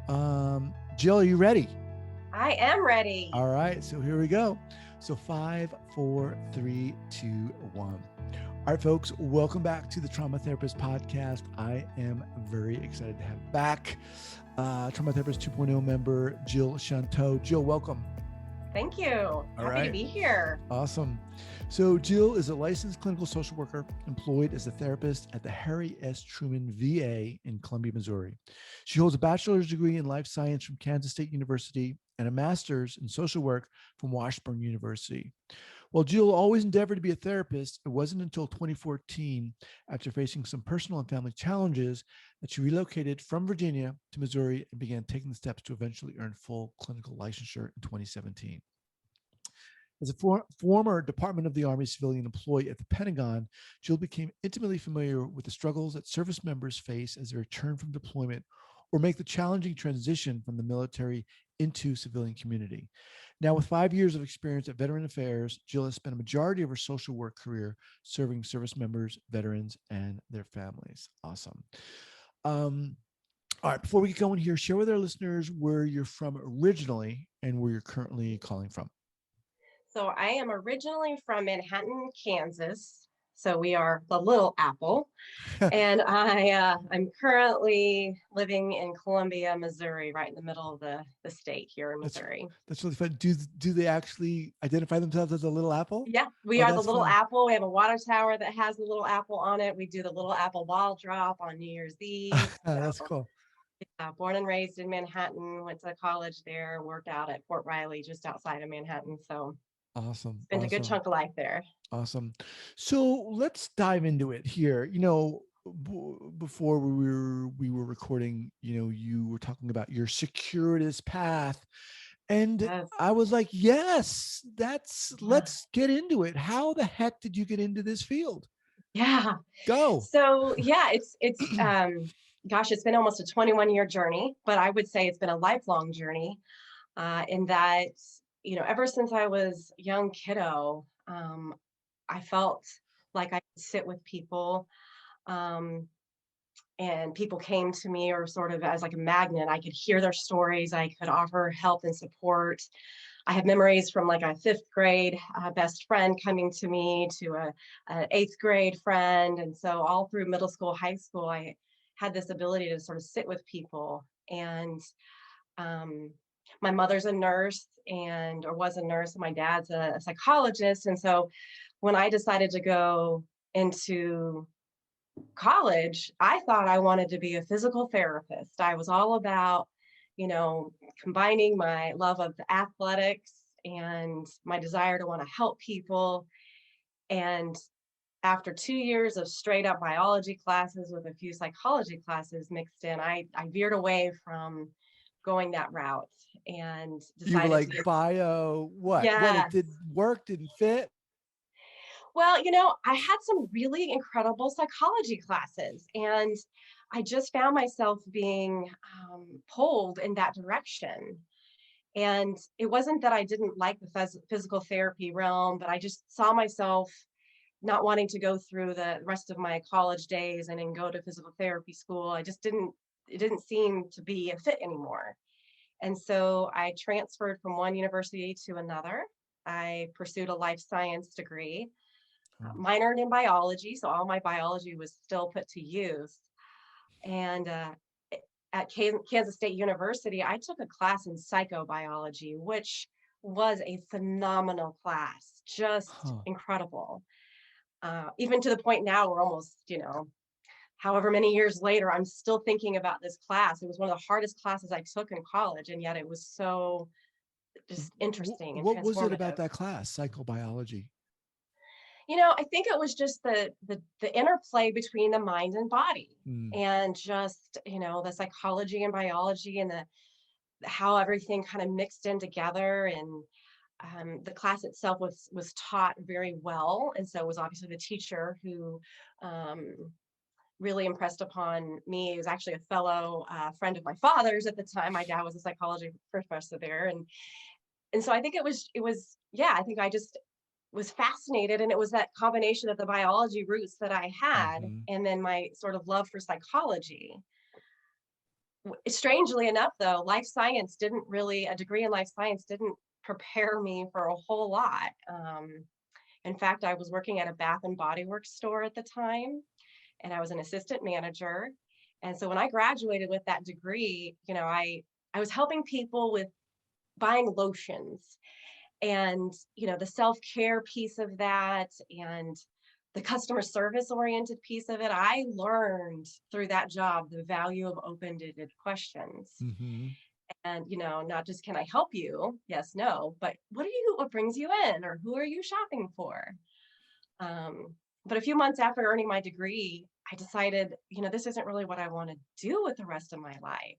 Jill, are you ready? I am ready. All right, so here we go. So 5, 4, 3, 2, 1. All right, folks, welcome back to the Trauma Therapist Podcast. I am very excited to have back Trauma Therapist 2.0 member Jill Shanteau. Jill, welcome. Thank you. Happy to be here. Awesome. So Jill is a licensed clinical social worker employed as a therapist at the Harry S. Truman VA in Columbia, Missouri. She holds a bachelor's degree in life science from Kansas State University and a master's in social work from Washburn University. While Jill always endeavored to be a therapist, it wasn't until 2014, after facing some personal and family challenges, that she relocated from Virginia to Missouri and began taking the steps to eventually earn full clinical licensure in 2017. As a former Department of the Army civilian employee at the Pentagon, Jill became intimately familiar with the struggles that service members face as they return from deployment or make the challenging transition from the military into civilian community. Now, with 5 years of experience at Veteran Affairs, Jill has spent a majority of her social work career serving service members, veterans, and their families. Awesome. All right, before we get going here, share with our listeners where you're from originally and where you're currently calling from. So I am originally from Manhattan, Kansas. So we are the Little Apple. And I'm currently living in Columbia, Missouri, right in the middle of the state here in Missouri. That's really fun. Do they actually identify themselves as a Little Apple? Yeah, we are the Little Apple. We have a water tower that has the Little Apple on it. We do the Little Apple ball drop on New Year's Eve. That's cool. Yeah, born and raised in Manhattan, went to college there, worked out at Fort Riley, just outside of Manhattan. So awesome. Spent a good chunk of life there. Awesome. So let's dive into it here. Before we were recording, you were talking about your circuitous path. And yes. I was like, yes, let's get into it. How the heck did you get into this field? Yeah. Go. So yeah, it's gosh, it's been almost a 21-year journey, but I would say it's been a lifelong journey in that, ever since I was a young kiddo, I felt like I could sit with people and people came to me or sort of as like a magnet. I could hear their stories. I could offer help and support. I have memories from like a 5th grade best friend coming to me to a 8th grade friend. And so all through middle school, high school, I had this ability to sort of sit with people. And my mother's a nurse or was a nurse, and my dad's a psychologist. And so when I decided to go into college, I thought I wanted to be a physical therapist. I was all about, combining my love of athletics and my desire to want to help people. And after 2 years of straight up biology classes with a few psychology classes mixed in, I veered away from going that route and decided you were like bio what? Yes. What, it didn't fit? Well, I had some really incredible psychology classes, and I just found myself being pulled in that direction. And it wasn't that I didn't like the physical therapy realm, but I just saw myself not wanting to go through the rest of my college days and then go to physical therapy school. It didn't seem to be a fit anymore. And so I transferred from one university to another. I pursued a life science degree, minored in biology. So all my biology was still put to use. And at Kansas State University, I took a class in psychobiology, which was a phenomenal class, just incredible. Even to the point now we're almost, however many years later, I'm still thinking about this class. It was one of the hardest classes I took in college, and yet it was so just interesting and what was it about that class, psychobiology? I think it was just the interplay between the mind and body, and just, the psychology and biology and how everything kind of mixed in together. And the class itself was taught very well. And so it was obviously the teacher who really impressed upon me. He was actually a fellow friend of my father's at the time. My dad was a psychology professor there. And so I think it was, I think I just was fascinated. And it was that combination of the biology roots that I had, and then my sort of love for psychology. Strangely enough, though, a degree in life science didn't prepare me for a whole lot. In fact, I was working at a Bath and Body Works store at the time, and I was an assistant manager. And so when I graduated with that degree, I was helping people with buying lotions and, the self-care piece of that and the customer service oriented piece of it. I learned through that job the value of open-ended questions. Mm-hmm. And, not just can I help you? Yes, no, but what brings you in, or who are you shopping for? But a few months after earning my degree, I decided, this isn't really what I want to do with the rest of my life.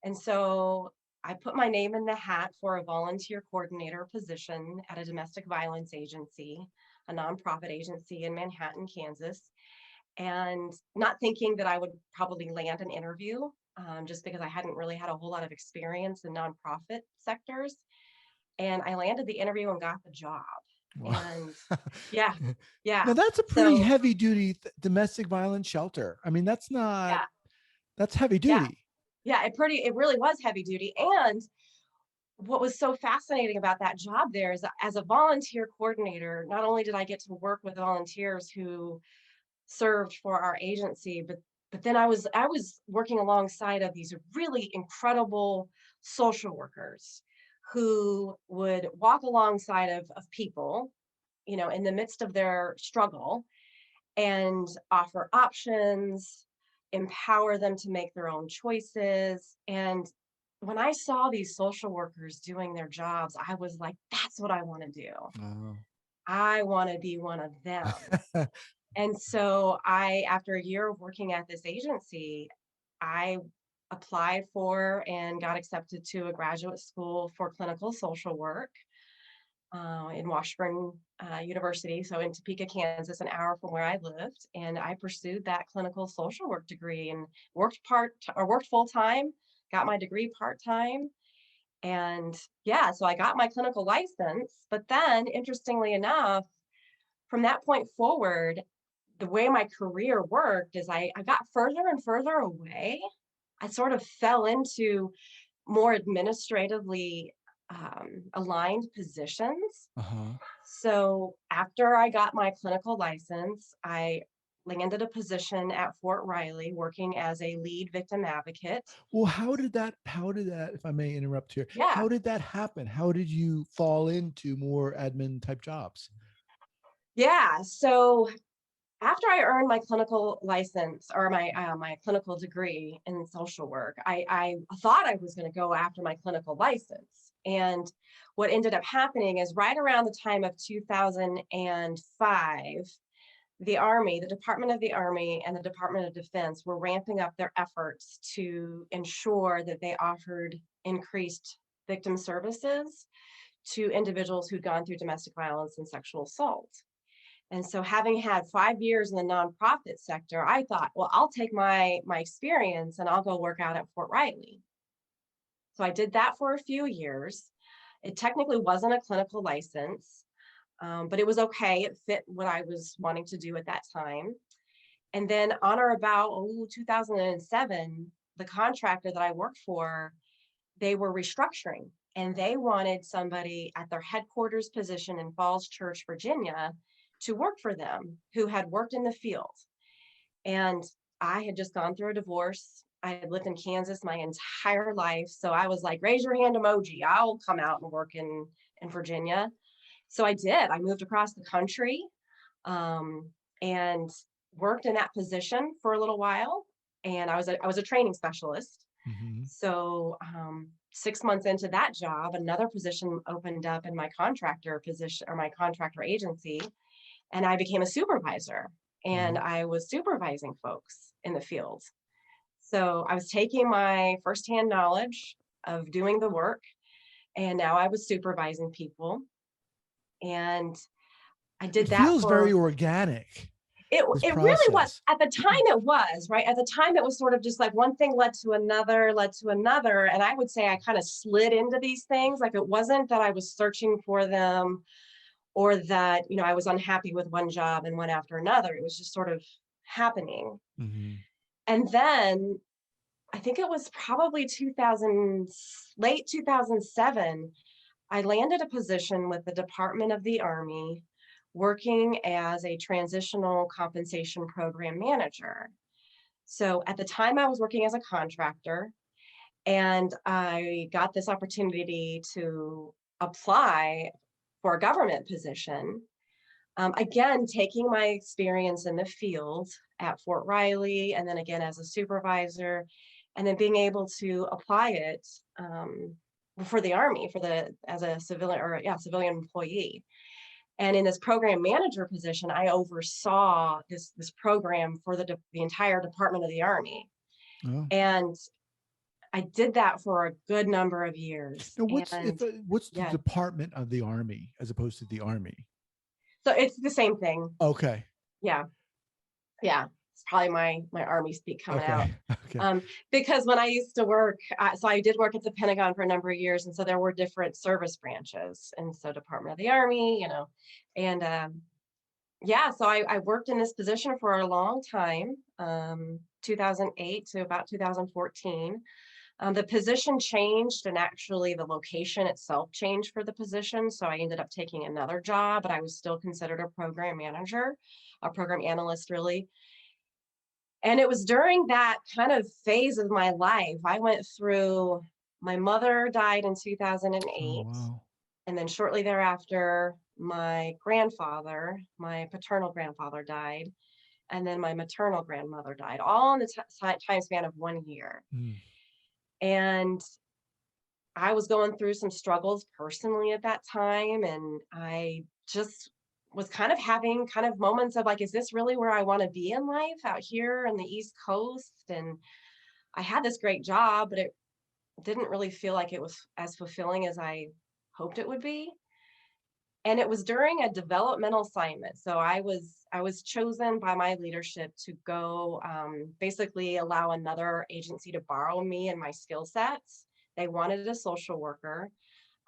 And so I put my name in the hat for a volunteer coordinator position at a domestic violence agency, a nonprofit agency in Manhattan, Kansas, and not thinking that I would probably land an interview, just because I hadn't really had a whole lot of experience in nonprofit sectors. And I landed the interview and got the job. Wow. And yeah, Now yeah. that's a pretty So heavy duty domestic violence shelter. I mean, yeah, that's heavy yeah, duty. yeah. It really was heavy duty. And what was so fascinating about that job there is that as a volunteer coordinator, not only did I get to work with volunteers who served for our agency, but then I was working alongside of these really incredible social workers who would walk alongside of people, in the midst of their struggle, and offer options, empower them to make their own choices. And when I saw these social workers doing their jobs, I was like, that's what I want to do. Oh. I want to be one of them. And so after a year of working at this agency, I applied for and got accepted to a graduate school for clinical social work in Washburn University, so in Topeka, Kansas, an hour from where I lived. And I pursued that clinical social work degree and worked full time, got my degree part time. And yeah, so I got my clinical license. But then, interestingly enough, from that point forward, the way my career worked is I got further and further away. I sort of fell into more administratively aligned positions. Uh-huh. So after I got my clinical license, I landed a position at Fort Riley working as a lead victim advocate. Well, how did that, if I may interrupt here, Yeah, how did that happen? How did you fall into more admin type jobs? yeah. So after I earned my clinical license, or my clinical degree in social work, I thought I was going to go after my clinical license. And what ended up happening is right around the time of 2005, the Department of the Army and the Department of Defense were ramping up their efforts to ensure that they offered increased victim services to individuals who'd gone through domestic violence and sexual assault. And so, having had 5 years in the nonprofit sector, I thought, well, I'll take my experience and I'll go work out at Fort Riley. So I did that for a few years. It technically wasn't a clinical license, but it was okay. It fit what I was wanting to do at that time. And then on or about 2007, the contractor that I worked for, they were restructuring and they wanted somebody at their headquarters position in Falls Church, Virginia, to work for them who had worked in the field. And I had just gone through a divorce. I had lived in Kansas my entire life. So I was like, raise your hand emoji. I'll come out and work in Virginia. So I did. I moved across the country, and worked in that position for a little while. And I was a training specialist. Mm-hmm. So 6 months into that job, another position opened up in my contractor position, or my contractor agency, and I became a supervisor. And Wow. I was supervising folks in the field. So I was taking my firsthand knowledge of doing the work, and now I was supervising people. And I It did that feels very for organic, this it really was. process. At the time it was, right? At the time it was sort of just like one thing led to another, led to another. And I would say I kind of slid into these things. Like, it wasn't that I was searching for them, or that, I was unhappy with one job and went after another. It was just sort of happening. Mm-hmm. And then I think it was probably 2000, late 2007, I landed a position with the Department of the Army working as a transitional compensation program manager. So at the time, I was working as a contractor, and I got this opportunity to apply for a government position. Again, taking my experience in the field at Fort Riley, and then again as a supervisor, and then being able to apply it for the Army for the as a civilian or yeah civilian employee. And in this program manager position, I oversaw this program for the entire Department of the Army, Oh. and I did that for a good number of years. Now, And what's the yeah, Department of the Army as opposed to the Army? so it's the same thing. Okay. Yeah, yeah. It's probably my Army speak coming out. Okay. Okay. Because when I used to work, so I did work at the Pentagon for a number of years, and so there were different service branches, and so Department of the Army, and yeah, so I worked in this position for a long time, 2008 to about 2014. The position changed, and actually the location itself changed for the position. So I ended up taking another job, but I was still considered a program manager, a program analyst, really. And it was during that kind of phase of my life, I went through, my mother died in Oh 2008. wow. And then shortly thereafter, my grandfather, my paternal grandfather died. And then my maternal grandmother died, all in the time span of 1 year. Mm. And I was going through some struggles personally at that time. And I just was kind of having kind of moments of like, is this really where I want to be in life out here on the East Coast? And I had this great job, but it didn't really feel like it was as fulfilling as I hoped it would be. And it was during a developmental assignment. So I was chosen by my leadership to go basically allow another agency to borrow me and my skill sets. They wanted a social worker.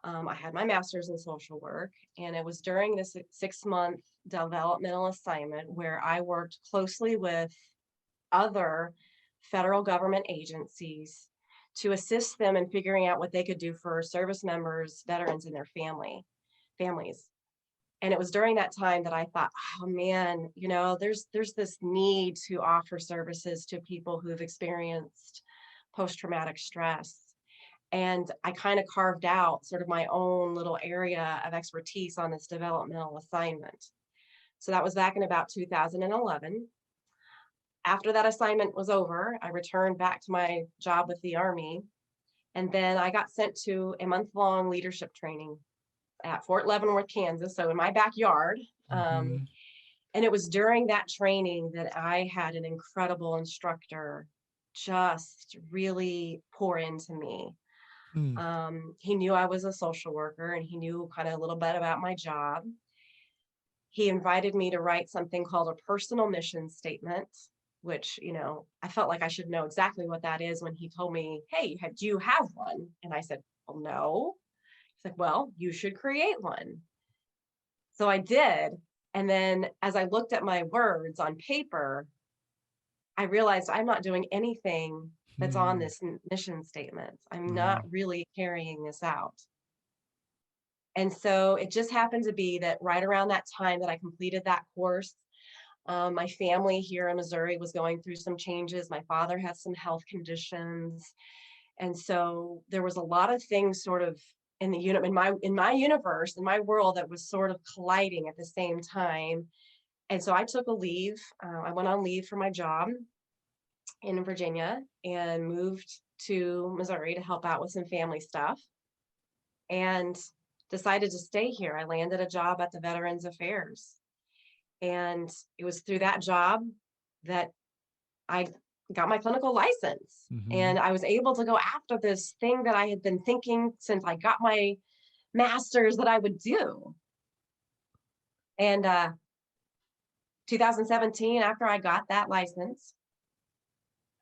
I had my master's in social work, and it was during this 6 month developmental assignment where I worked closely with other federal government agencies to assist them in figuring out what they could do for service members, veterans, and their families. And it was during that time that I thought, oh man, there's this need to offer services to people who've experienced post-traumatic stress. And I kind of carved out sort of my own little area of expertise on this developmental assignment. So that was back in about 2011. After that assignment was over, I returned back to my job with the Army. And then I got sent to a month-long leadership training at Fort Leavenworth, Kansas, so in my backyard. Mm-hmm. And it was during that training that I had an incredible instructor just really pour into me. Mm. He knew I was a social worker, and he knew kind of a little bit about my job. He invited me to write something called a personal mission statement, which, I felt like I should know exactly what that is when he told me, hey, do you have one? And I said, well, no. He's like, well, you should create one. So I did. And then as I looked at my words on paper, I realized I'm not doing anything that's on Mm. this mission statement. I'm not Wow. really carrying this out. And so it just happened to be that right around that time that I completed that course, my family here in Missouri was going through some changes. My father has some health conditions. And so there was a lot of things sort of in the in my universe, in my world, that was sort of colliding at the same time. And so I took a leave. I went on leave for my job in Virginia and moved to Missouri to help out with some family stuff, and decided to stay here. I landed a job at the Veterans Affairs. And it was through that job that I got my clinical license. Mm-hmm. And I was able to go after this thing that I had been thinking since I got my master's that I would do. And 2017, after I got that license,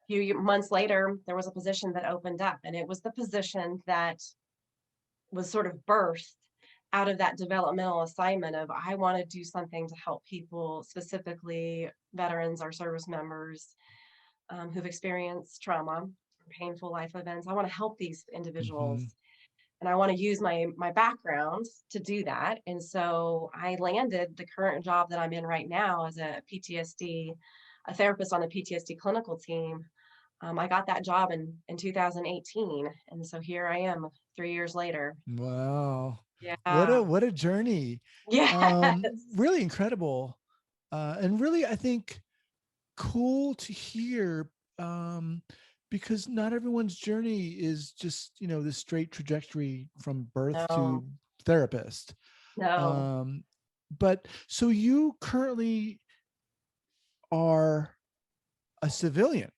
a few months later, there was a position that opened up. And it was the position that was sort of birthed out of that developmental assignment of I want to do something to help people, specifically veterans or service members who've experienced trauma. painful life events. I want to help these individuals, Hmm. and I want to use my background to do that. And so I landed the current job that I'm in right now as a therapist on the PTSD clinical team. I got that job in 2018, and so here I am 3 years later. Wow. Yeah. What a journey. Yes. Really incredible. And really, I think cool to hear, um, because not everyone's journey is just, the straight trajectory from birth No, to therapist. no. Um, but so you currently are a civilian.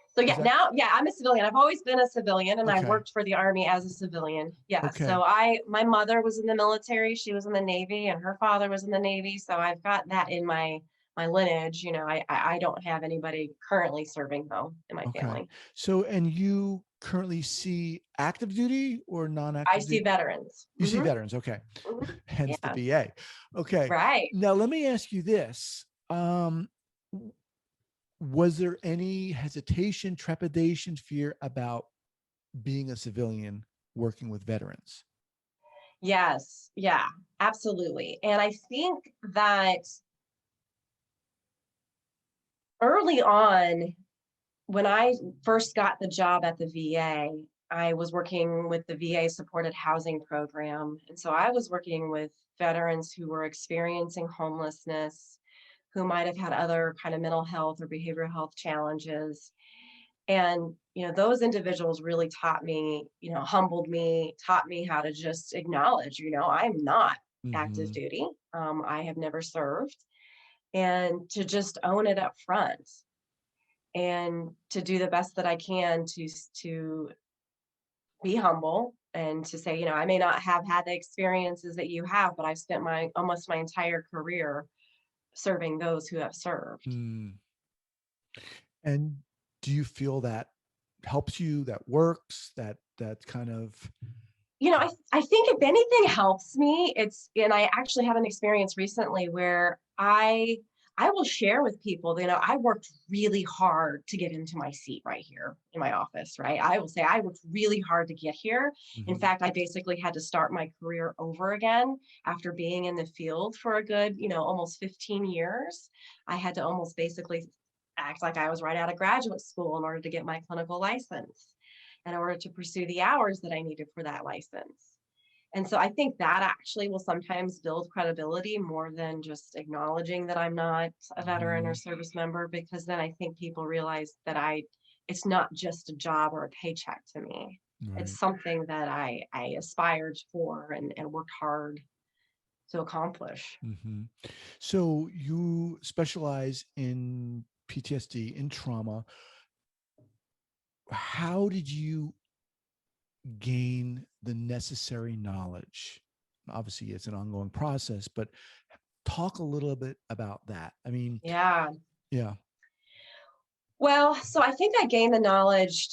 So Is yeah, that now, yeah, I'm a civilian. I've always been a civilian, and I okay? worked for the Army as a civilian. Yeah. Okay. So my mother was in the military. She was in the Navy, and her father was in the Navy. So I've got that in my lineage. I don't have anybody currently serving though in my Okay. family. So, and you currently see active duty or I non-active see duty? veterans. You see veterans. Okay. Hence the Yeah. VA. Okay. Right. Now let me ask you this. Was there any hesitation, trepidation, fear about being a civilian working with veterans? Yes. Yeah. Absolutely. And I think that early on, when I first got the job at the VA, I was working with the VA supported housing program. And so I was working with veterans who were experiencing homelessness, who might have had other kind of mental health or behavioral health challenges. And, those individuals really taught me, humbled me, taught me how to just acknowledge, I'm not active Mm-hmm. duty. I have never served, and to just own it up front and to do the best that I can to be humble and to say, I may not have had the experiences that you have, but I've spent my almost my entire career serving those who have served. Mm. And do you feel that helps you, that works, that kind of I think if anything helps me, and I actually had an experience recently where I will share with people, I worked really hard to get into my seat right here in my office, right? I will say I worked really hard to get here. In Mhm. fact, I basically had to start my career over again after being in the field for a good, almost 15 years. I had to almost basically act like I was right out of graduate school in order to get my clinical license, in order to pursue the hours that I needed for that license. And so I think that actually will sometimes build credibility more than just acknowledging that I'm not a veteran or Mhm. service member, because then I think people realize that it's not just a job or a paycheck to me. Right. It's something that I aspired for and worked hard to accomplish. Mhm. So you specialize in PTSD, in trauma. How did you gain the necessary knowledge? Obviously, it's an ongoing process, but talk a little bit about that. I mean, Yeah. yeah. Well, so I think I gained the knowledge,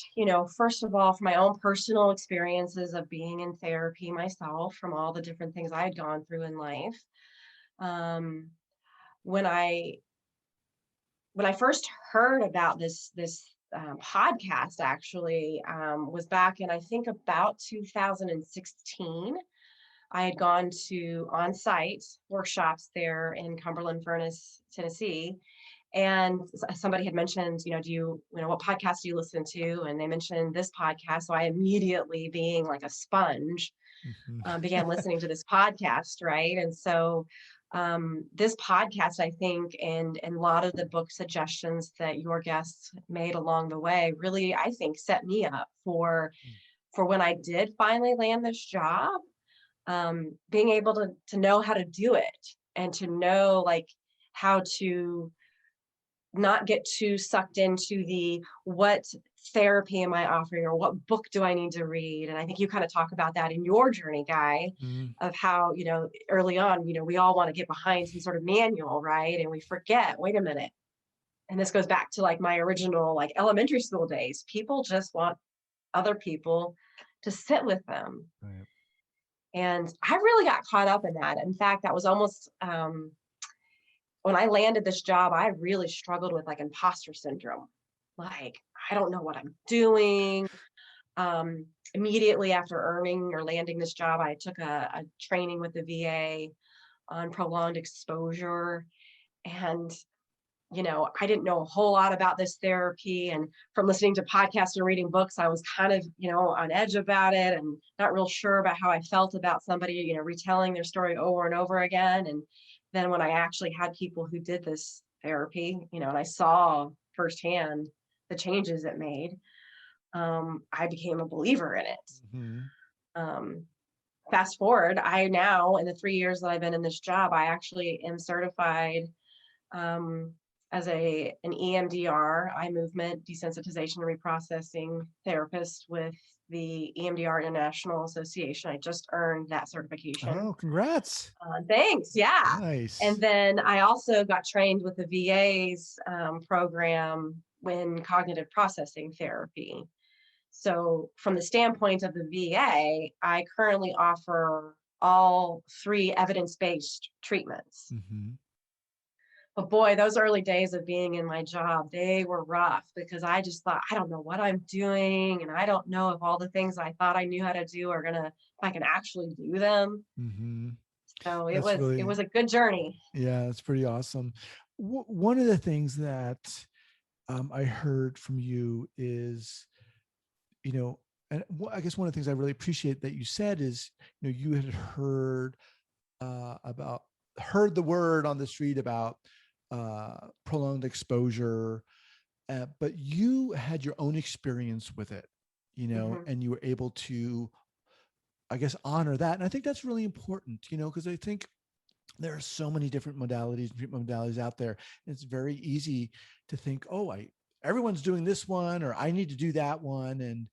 first of all, from my own personal experiences of being in therapy myself, from all the different things I had gone through in life. Um, when I when I first heard about this podcast, actually, was back in, I think, about 2016. I had gone to on-site workshops there in Cumberland Furnace, Tennessee, and somebody had mentioned, what podcast do you listen to? And they mentioned this podcast. So I immediately, being like a sponge, Mhm. began listening to this podcast, right? And so this podcast, I think, and a lot of the book suggestions that your guests made along the way, really, I think, set me up for when I did finally land this job, being able to know how to do it, and to know, like, how to not get too sucked into the what therapy am I offering, or what book do I need to read. And I think you kind of talk about that in your journey, Guy, Mhm. of how, early on, we all want to get behind some sort of manual, right? And we forget, wait a minute. And this goes back to like my original, like, elementary school days. People just want other people to sit with them. Right. And I really got caught up in that. In fact, that was almost when I landed this job, I really struggled with like imposter syndrome. like, I don't know what I'm doing. Um, Immediately after earning or landing this job, I took a training with the VA on prolonged exposure. And, I didn't know a whole lot about this therapy. And from listening to podcasts and reading books, I was kind of, on edge about it and not real sure about how I felt about somebody, retelling their story over and over again. And then when I actually had people who did this therapy, and I saw firsthand the changes it made, I became a believer in it. Hmm. Um, Fast forward, I now, in the 3 years that I've been in this job, I actually am certified um, as an EMDR, eye movement desensitization and reprocessing therapist with the EMDR International Association. I just earned that certification. Oh, congrats. Thanks. Yeah. And Nice. then I also got trained with the VA's program in cognitive processing therapy. So, from the standpoint of the VA, I currently offer all three evidence based treatments. Hmm. But boy, those early days of being in my job, they were rough because I just thought, I don't know what I'm doing. And I don't know if all the things I thought I knew how to do are if I can actually do them. Hmm. So it That's was, it really, was a good journey. yeah, that's pretty awesome. One of the things that I heard from you is, you know, and I guess one of the things I really appreciate that you said is, you had heard the word on the street about prolonged exposure, but you had your own experience with it, Hmm. and you were able to, I guess, honor that. And I think that's really important, because I think there are so many different modalities and treatment modalities out there. And it's very easy to think, oh, everyone's doing this one, or I need to do that one. And,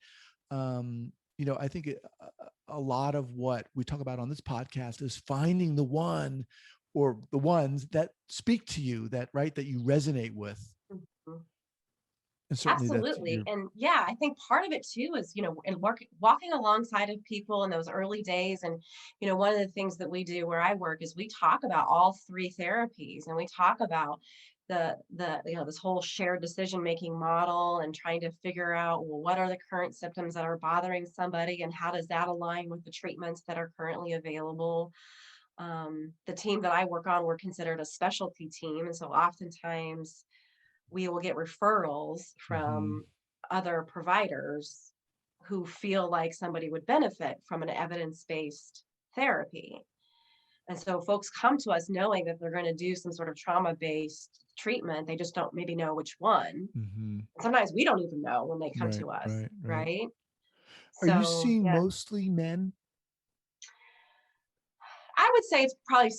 I think a lot of what we talk about on this podcast is finding the one or the ones that speak to you, that you resonate with. Hmm. And certainly that's Absolutely. your, And yeah, I think part of it too is, in walking alongside of people in those early days. And, one of the things that we do where I work is we talk about all three therapies and we talk about this whole shared decision making model and trying to figure out, well, what are the current symptoms that are bothering somebody and how does that align with the treatments that are currently available. The team that I work on, we're considered a specialty team. And so oftentimes we will get referrals mm-hmm, from other providers who feel like somebody would benefit from an evidence-based therapy. And so folks come to us knowing that they're going to do some sort of trauma-based treatment. They just don't maybe know which one. mm-hmm. Sometimes we don't even know when they come Right, to us, right, right. right? Are you So, seeing yeah, mostly men? I would say it's probably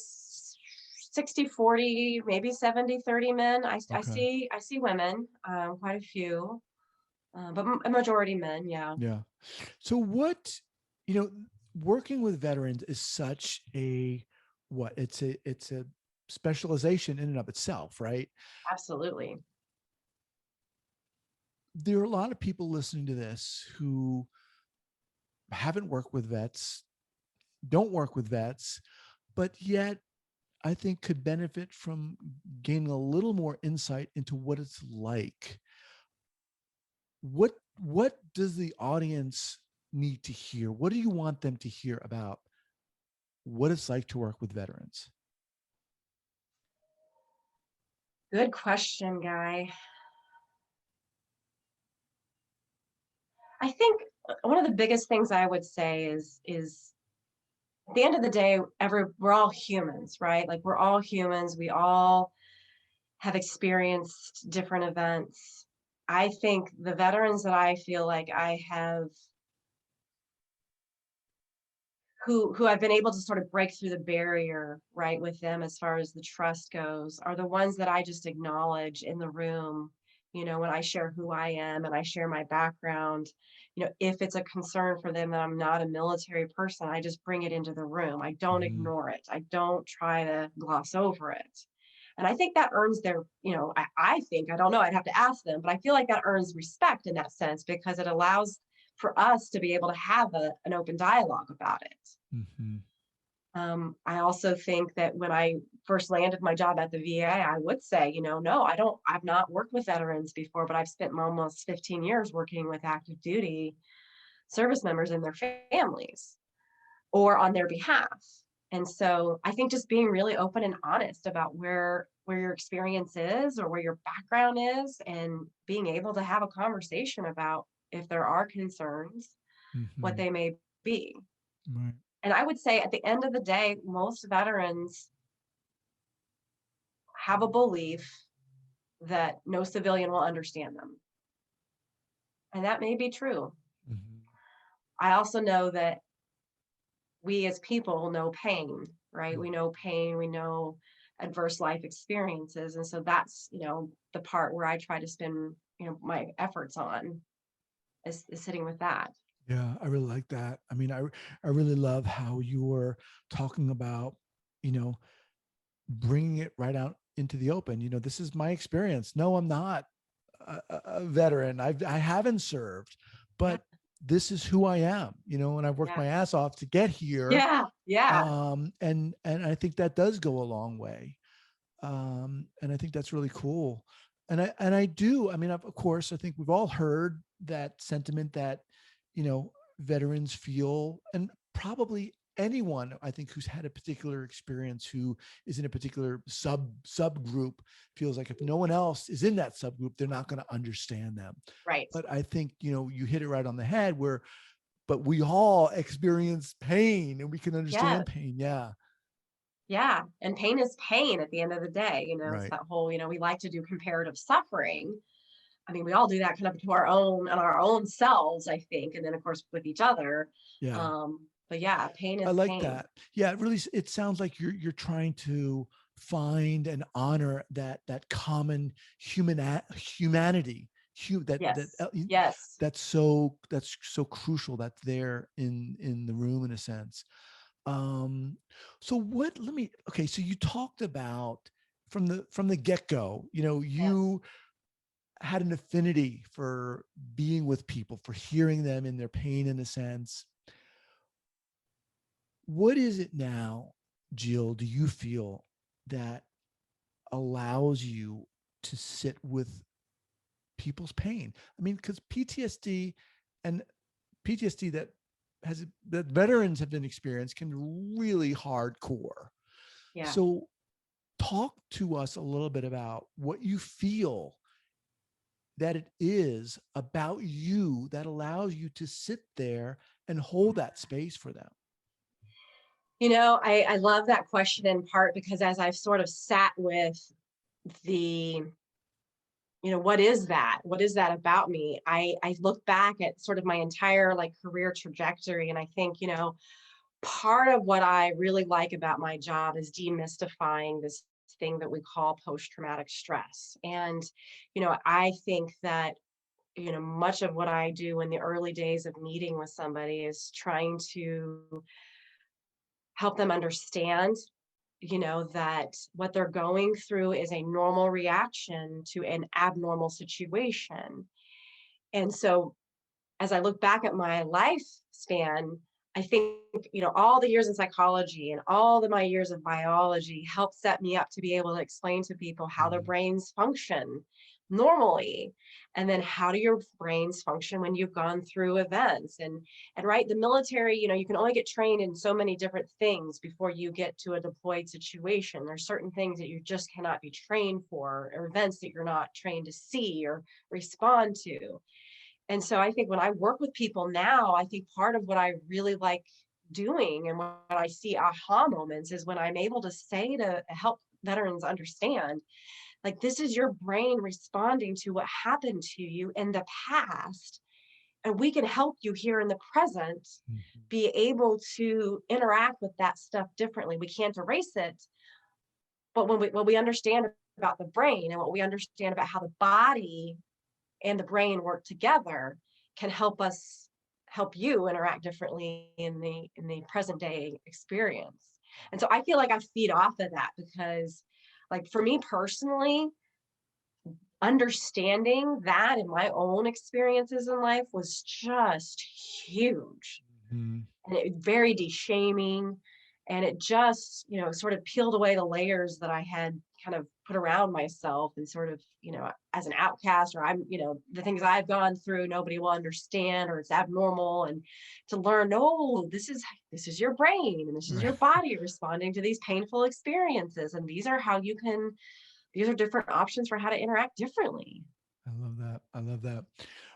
60-40, maybe 70-30 men. Okay. I see women, quite a few, but a majority men, yeah. Yeah. So you know, working with veterans is such a, it's a specialization in and of itself, right? Absolutely. There are a lot of people listening to this who haven't worked with vets, don't work with vets, but yet I think could benefit from gaining a little more insight into what it's like. What does the audience need to hear? What do you want them to hear about what it's like to work with veterans? Good question, Guy. I think one of the biggest things I would say is at the end of the day, we're all humans, right? Like we're all humans. We all have experienced different events. I think the veterans that I feel like I have who I've been able to sort of break through the barrier, right, with them as far as the trust goes, are the ones that I just acknowledge in the room, when I share who I am and I share my background. If it's a concern for them that I'm not a military person, I just bring it into the room. I don't Mm-hmm. ignore it. I don't try to gloss over it. And I think that earns their, I think, I don't know, I'd have to ask them, but I feel like that earns respect in that sense because it allows for us to be able to have an open dialogue about it. Mm-hmm. I also think that when I first landed my job at the VA, I would say, no, I've not worked with veterans before, but I've spent almost 15 years working with active duty service members and their families or on their behalf. And so I think just being really open and honest about where your experience is or where your background is, and being able to have a conversation about if there are concerns, what Hmm. they may be. Right. And I would say at the end of the day, most veterans have a belief that no civilian will understand them. And that may be true. Hmm. I also know that we as people know pain, right? We know pain, we know adverse life experiences. And so that's, the part where I try to spend, my efforts on is sitting with that. Yeah, I really like that. I mean, I really love how you were talking about, you know, bringing it right out into the open. This is my experience. No, I'm not a veteran. I haven't served, Yeah. but this is who I am. And I've worked Yeah. my ass off to get here. Yeah. Yeah. And I think that does go a long way. And I think that's really cool. And I do. I mean, of course, I think we've all heard that sentiment that, veterans feel, and probably anyone I think who's had a particular experience, who is in a particular subgroup, feels like if no one else is in that subgroup, they're not going to understand them. Right. But I think you hit it right on the head, where but we all experience pain and we can Yes. understand pain. Yeah. Yeah. And pain is pain at the end of the day. It's Right. that whole, we like to do comparative suffering. I mean, we all do that kind of to our own selves, I think, and then of course with each other. Yeah. But yeah, pain I is like pain. that. Yeah, it sounds like you're trying to find and honor that common humanity, Yes. Yes. that's so crucial, that's there in the room, in a sense. Um, so what? Let me. Okay, so you talked about from the get go. Yes. You had an affinity for being with people, for hearing them in their pain, in a sense. What is it now, Jill, do you feel, that allows you to sit with people's pain? I mean, because and PTSD that veterans have been experienced can be really hardcore. Yeah. So talk to us a little bit about what you feel that it is about you that allows you to sit there and hold that space for them. I love that question in part because as I've sort of sat with the, what is that? What is that about me? I look back at sort of my entire like career trajectory, and I think, part of what I really like about my job is demystifying this thing that we call post-traumatic stress. And, I think that, much of what I do in the early days of meeting with somebody is trying to help them understand, that what they're going through is a normal reaction to an abnormal situation. And so as I look back at my lifespan, I think, all the years in psychology and all my years of biology helped set me up to be able to explain to people how their Mhm. brains function normally. And then how do your brains function when you've gone through events? And right, the military, you can only get trained in so many different things before you get to a deployed situation. There's certain things that you just cannot be trained for, or events that you're not trained to see or respond to. And so I think when I work with people now, I think part of what I really like doing and what I see aha moments is when I'm able to say to help veterans understand, like, this is your brain responding to what happened to you in the past. And we can help you here in the present Mhm. be able to interact with that stuff differently. We can't erase it, but when we understand about the brain and what we understand about how the body and the brain work together, can help you interact differently in the present day experience. And so I feel like I feed off of that because, like, for me personally, understanding that in my own experiences in life was just huge, Mhm. and it very de-shaming. And it just, sort of peeled away the layers that I had kind of put around myself, and sort of, as an outcast, or the things I've gone through, nobody will understand, or it's abnormal. And to learn, no, this is your brain, and this is Right. your body responding to these painful experiences. And these are different options for how to interact differently. I love that. I love that.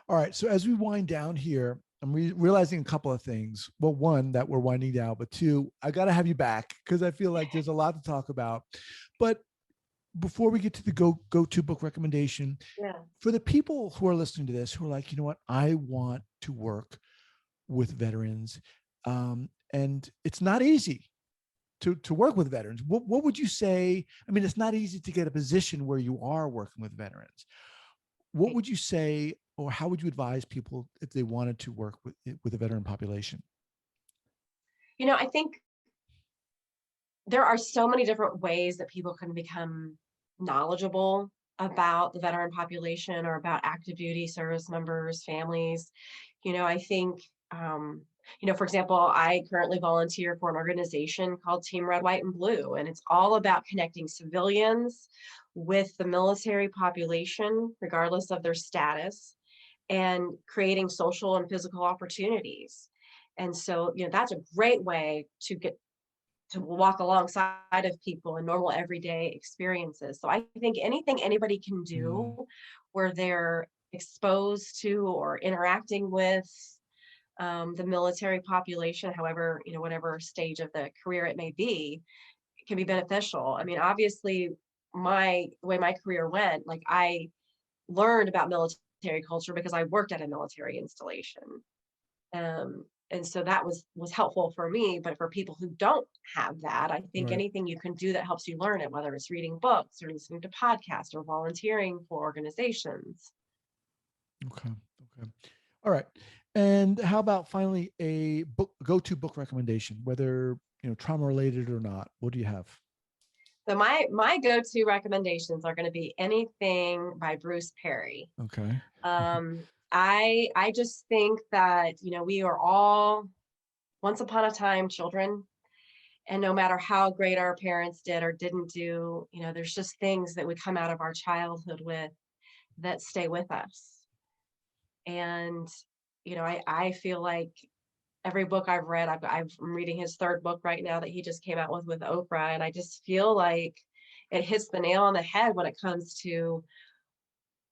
All right. So as we wind down here, I'm realizing a couple of things. Well, one, that we're winding down, but two, I got to have you back because I feel like there's a lot to talk about. But before we get to the go-to book recommendation, Yeah. for the people who are listening to this, who are like, you know what, I want to work with veterans, and it's not easy to work with veterans. What would you say? I mean, it's not easy to get a position where you are working with veterans. What would you say, or how would you advise people if they wanted to work with a veteran population? I think there are so many different ways that people can become knowledgeable about the veteran population, or about active duty service members, families. I think, for example, I currently volunteer for an organization called Team Red, White, and Blue, and it's all about connecting civilians with the military population, regardless of their status, and creating social and physical opportunities. And so, that's a great way to walk alongside of people in normal everyday experiences. So I think anything anybody can Mm, do where they're exposed to or interacting with the military population, however, whatever stage of the career it may be, can be beneficial. I mean, obviously, the way my career went, like, I learned about military culture because I worked at a military installation. And so that was helpful for me. But for people who don't have that, I think right. anything you can do that helps you learn it, whether it's reading books or listening to podcasts or volunteering for organizations. Okay. Okay. All right. And how about finally a go-to book recommendation, whether trauma related or not? What do you have? So my go-to recommendations are going to be anything by Bruce Perry. Okay. I just think that, we are all once upon a time children, and no matter how great our parents did or didn't do, there's just things that we come out of our childhood with that stay with us. And, I feel like every book I've read, I'm reading his third book right now that he just came out with Oprah. And I just feel like it hits the nail on the head when it comes to,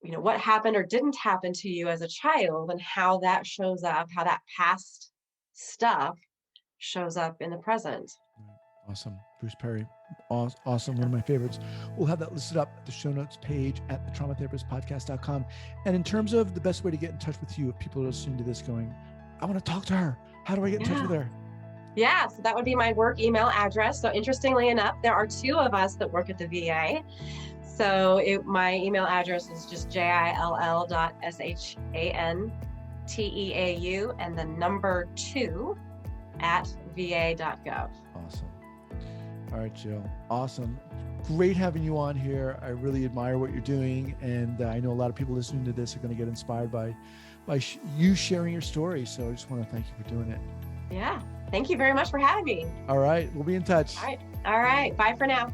what happened or didn't happen to you as a child, and how that shows up, how that past stuff shows up in the present. Right. Awesome. Bruce Perry. Awesome. One of my favorites. We'll have that listed up at the show notes page at thetraumatherapistpodcast.com. And in terms of the best way to get in touch with you, if people are listening to this going, I want to talk to her, how do I get in touch with her? Yeah, so that would be my work email address. So interestingly enough, there are two of us that work at the VA. So my email address is just jill.shanteau and the number 2 at va.gov. Awesome. All right, Jill. Awesome. Great having you on here. I really admire what you're doing. And I know a lot of people listening to this are going to get inspired by you sharing your story. So I just want to thank you for doing it. Yeah. Thank you very much for having me. All right. We'll be in touch. All right. Bye for now.